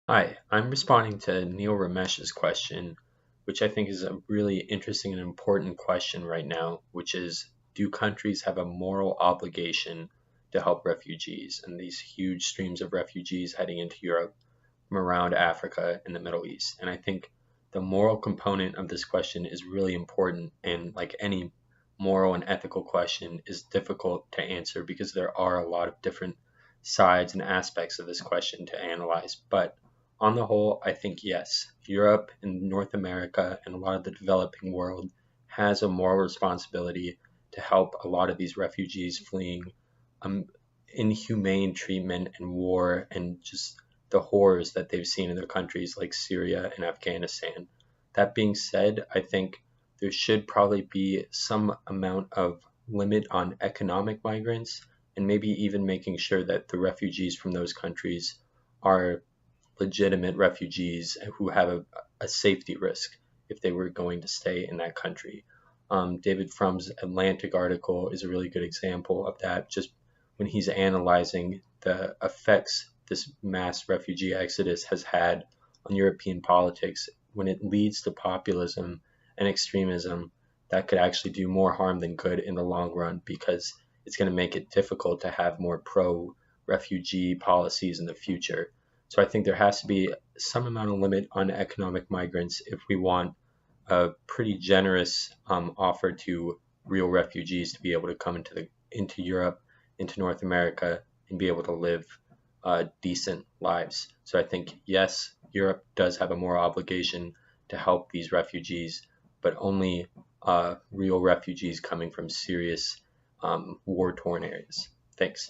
Hi, I'm responding to Neil Ramesh's question, which I think is a really interesting and important question right now, which is, do countries have a moral obligation to help refugees and these huge streams of refugees heading into Europe from around Africa and the Middle East? And I think the moral component of this question is really important, and like any moral and ethical question, is difficult to answer because there are a lot of different sides and aspects of this question to analyze. But on the whole, I think yes, Europe and North America and a lot of the developing world has a moral responsibility to help a lot of these refugees fleeing um, inhumane treatment and war and just the horrors that they've seen in their countries like Syria and Afghanistan. That being said, I think there should probably be some amount of limit on economic migrants and maybe even making sure that the refugees from those countries are legitimate refugees who have a safety risk if they were going to stay in that country. David Frum's Atlantic article is a really good example of that, just when he's analyzing the effects this mass refugee exodus has had on European politics when it leads to populism and extremism that could actually do more harm than good in the long run because it's going to make it difficult to have more pro refugee policies in the future. So I think there has to be some amount of limit on economic migrants if we want a pretty generous offer to real refugees to be able to come into Europe, into North America, and be able to live decent lives. So I think yes, Europe does have a moral obligation to help these refugees, but only real refugees coming from serious war-torn areas. Thanks.